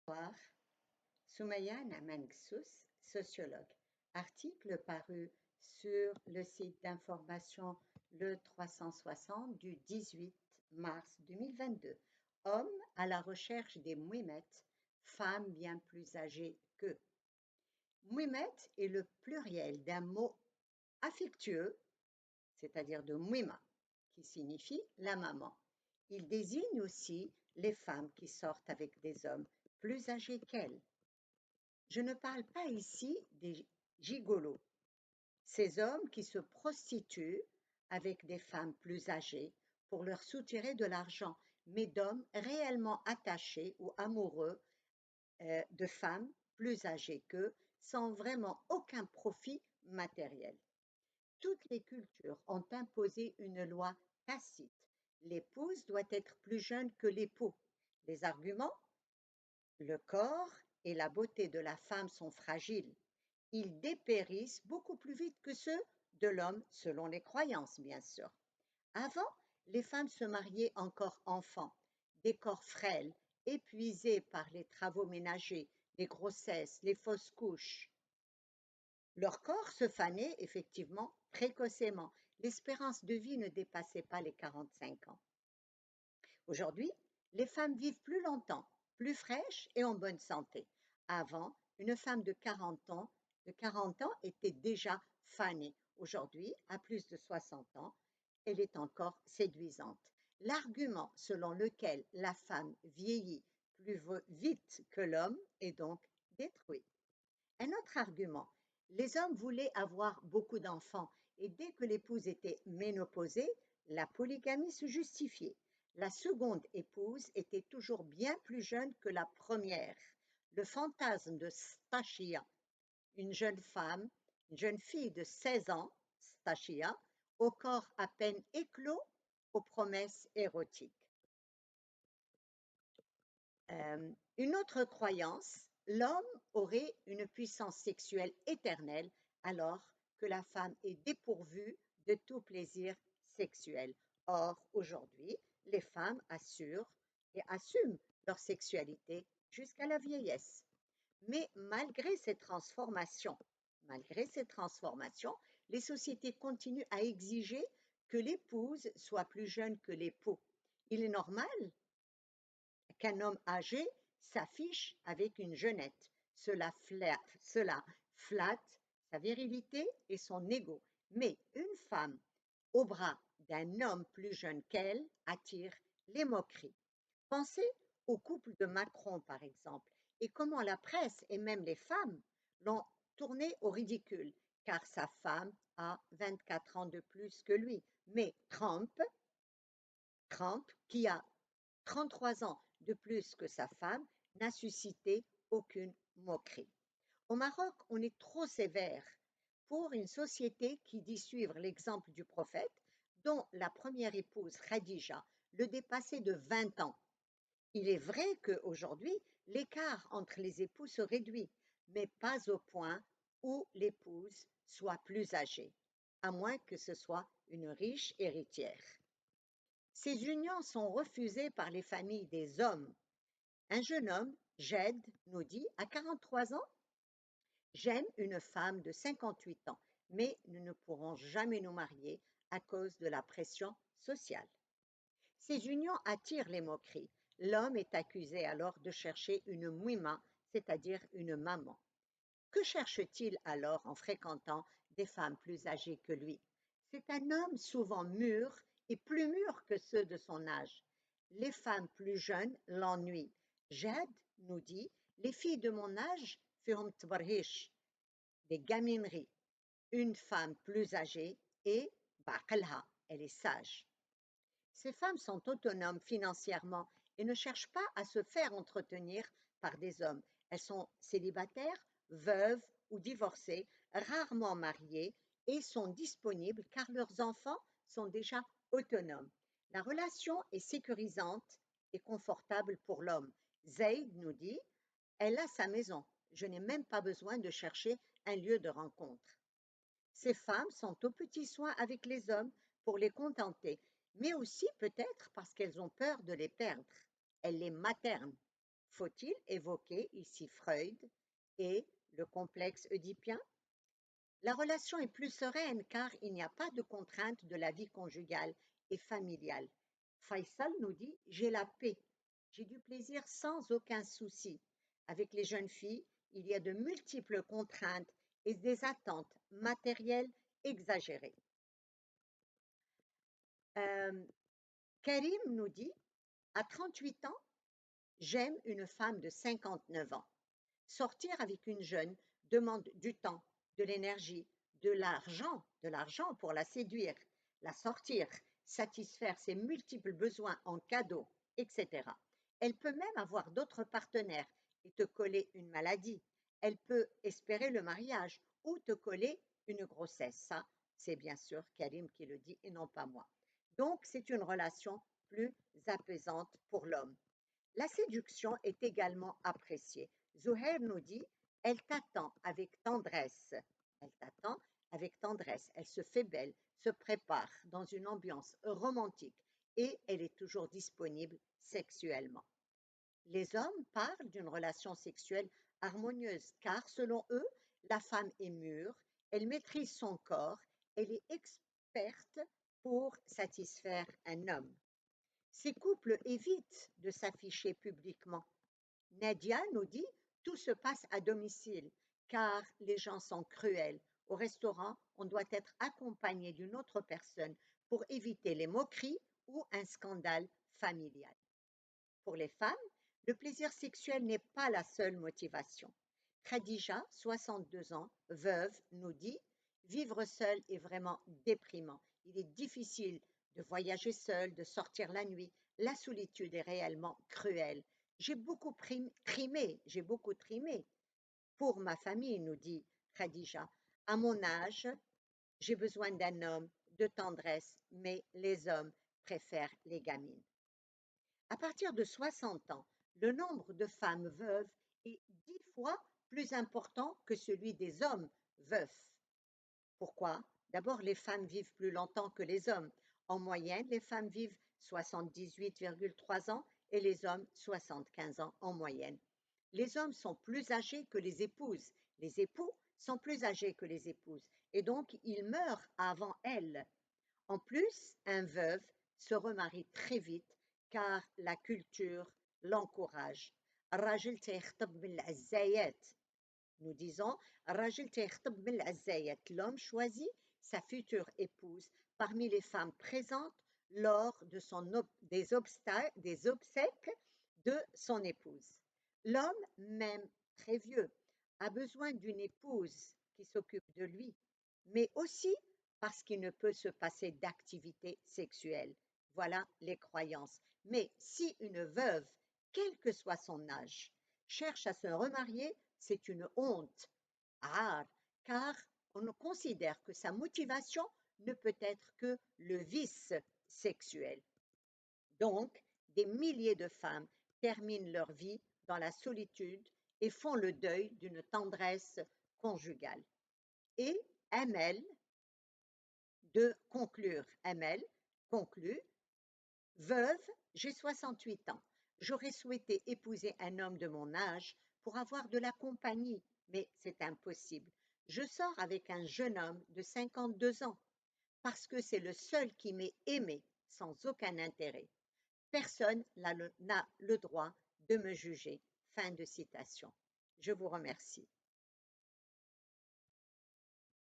Bonsoir. Soumaya Namansous, sociologue. Article paru sur le site d'information Le 360 du 18 mars 2022. Homme à la recherche des mouimettes, femmes bien plus âgées qu'eux. Mouimette est le pluriel d'un mot affectueux, c'est-à-dire de mouima, qui signifie la maman. Il désigne aussi les femmes qui sortent avec des hommes plus âgés qu'elles. Je ne parle pas ici des gigolos, ces hommes qui se prostituent avec des femmes plus âgées pour leur soutirer de l'argent, mais d'hommes réellement attachés ou amoureux de femmes plus âgées qu'eux, sans vraiment aucun profit matériel. Toutes les cultures ont imposé une loi tacite. L'épouse doit être plus jeune que l'époux. Les arguments? Le corps et la beauté de la femme sont fragiles. Ils dépérissent beaucoup plus vite que ceux de l'homme, selon les croyances, bien sûr. Avant, les femmes se mariaient encore enfants, des corps frêles, épuisés par les travaux ménagers, les grossesses, les fausses couches. Leur corps se fanait effectivement précocement. L'espérance de vie ne dépassait pas les 45 ans. Aujourd'hui, les femmes vivent plus longtemps, plus fraîches et en bonne santé. Avant, une femme de 40 ans était déjà fanée. Aujourd'hui, à plus de 60 ans, elle est encore séduisante. L'argument selon lequel la femme vieillit plus vite que l'homme est donc détruit. Un autre argument, les hommes voulaient avoir beaucoup d'enfants et dès que l'épouse était ménopausée, la polygamie se justifiait. La seconde épouse était toujours bien plus jeune que la première. Le fantasme de Stachia, une jeune femme, une jeune fille de 16 ans, Stachia, au corps à peine éclos aux promesses érotiques. Une autre croyance, l'homme aurait une puissance sexuelle éternelle alors que la femme est dépourvue de tout plaisir sexuel. Or, aujourd'hui, les femmes assurent et assument leur sexualité jusqu'à la vieillesse. Mais malgré ces transformations, les sociétés continuent à exiger que l'épouse soit plus jeune que l'époux. Il est normal qu'un homme âgé s'affiche avec une jeunette. Cela flatte sa virilité et son ego. Mais une femme au bras d'un homme plus jeune qu'elle attire les moqueries. Pensez au couple de Macron, par exemple, et comment la presse et même les femmes l'ont tourné au ridicule, car sa femme a 24 ans de plus que lui. Mais Trump, qui a 33 ans de plus que sa femme, n'a suscité aucune moquerie. Au Maroc, on est trop sévère pour une société qui dit suivre l'exemple du prophète, dont la première épouse, Khadija, le dépassait de 20 ans. Il est vrai qu'aujourd'hui, l'écart entre les époux se réduit, mais pas au point où l'épouse soit plus âgée, à moins que ce soit une riche héritière. Ces unions sont refusées par les familles des hommes. Un jeune homme, Jed, nous dit, à 43 ans, j'aime une femme de 58 ans, mais nous ne pourrons jamais nous marier à cause de la pression sociale. Ces unions attirent les moqueries. L'homme est accusé alors de chercher une mouima, c'est-à-dire une maman. Que cherche-t-il alors en fréquentant des femmes plus âgées que lui? C'est un homme souvent mûr et plus mûr que ceux de son âge. Les femmes plus jeunes l'ennuient. Jad nous dit, les filles de mon âge font des gamineries. Une femme plus âgée et baqalha, elle est sage. Ces femmes sont autonomes financièrement et ne cherchent pas à se faire entretenir par des hommes. Elles sont célibataires, veuves ou divorcées, rarement mariées et sont disponibles car leurs enfants sont déjà autonomes. La relation est sécurisante et confortable pour l'homme. Zayd nous dit, elle a sa maison, je n'ai même pas besoin de chercher un lieu de rencontre. Ces femmes sont aux petits soins avec les hommes pour les contenter, mais aussi peut-être parce qu'elles ont peur de les perdre. Elles les maternent. Faut-il évoquer ici Freud et le complexe oedipien? La relation est plus sereine car il n'y a pas de contrainte de la vie conjugale et familiale. Faisal nous dit: j'ai la paix, j'ai du plaisir sans aucun souci. Avec les jeunes filles, il y a de multiples contraintes et des attentes matérielles exagérées. Euh, Karim nous dit: à 38 ans, j'aime une femme de 59 ans. Sortir avec une jeune demande du temps, de l'énergie, de l'argent pour la séduire, la sortir, satisfaire ses multiples besoins en cadeaux, etc. Elle peut même avoir d'autres partenaires et te coller une maladie. Elle peut espérer le mariage ou te coller une grossesse. Ça, c'est bien sûr Karim qui le dit et non pas moi. Donc, c'est une relation plus apaisante pour l'homme. La séduction est également appréciée. Zuhair nous dit: elle t'attend avec tendresse. Elle t'attend avec tendresse. Elle se fait belle, se prépare dans une ambiance romantique et elle est toujours disponible sexuellement. Les hommes parlent d'une relation sexuelle harmonieuse car, selon eux, la femme est mûre, elle maîtrise son corps, elle est experte pour satisfaire un homme. Ces couples évitent de s'afficher publiquement. Nadia nous dit: tout se passe à domicile, car les gens sont cruels. Au restaurant, on doit être accompagné d'une autre personne pour éviter les moqueries ou un scandale familial. Pour les femmes, le plaisir sexuel n'est pas la seule motivation. Khadija, 62 ans, veuve, nous dit: vivre seule est vraiment déprimant. Il est difficile de voyager seule, de sortir la nuit. La solitude est réellement cruelle. J'ai beaucoup trimé pour ma famille, nous dit Khadija. À mon âge, j'ai besoin d'un homme, de tendresse, mais les hommes préfèrent les gamines. À partir de 60 ans, le nombre de femmes veuves est 10 fois plus important que celui des hommes veufs. Pourquoi? D'abord, les femmes vivent plus longtemps que les hommes. En moyenne, les femmes vivent 78,3 ans et les hommes 75 ans en moyenne. Les hommes sont plus âgés que les épouses. Les époux sont plus âgés que les épouses et donc ils meurent avant elles. En plus, un veuf se remarie très vite car la culture l'encourage. الراجل تيخطب من العزايات. Nous disons: الراجل تيخطب من العزايات. L'homme choisit sa future épouse parmi les femmes présentes lors de des obsèques de son épouse. L'homme, même très vieux, a besoin d'une épouse qui s'occupe de lui, mais aussi parce qu'il ne peut se passer d'activité sexuelle. Voilà les croyances. Mais si une veuve, quel que soit son âge, cherche à se remarier, c'est une honte, rare, car on considère que sa motivation ne peut être que le vice sexuel. Donc, des milliers de femmes terminent leur vie dans la solitude et font le deuil d'une tendresse conjugale. Et Amel conclut: veuve, j'ai 68 ans. J'aurais souhaité épouser un homme de mon âge pour avoir de la compagnie, mais c'est impossible. Je sors avec un jeune homme de 52 ans parce que c'est le seul qui m'ait aimé sans aucun intérêt. Personne n'a le droit de me juger. Fin de citation. Je vous remercie.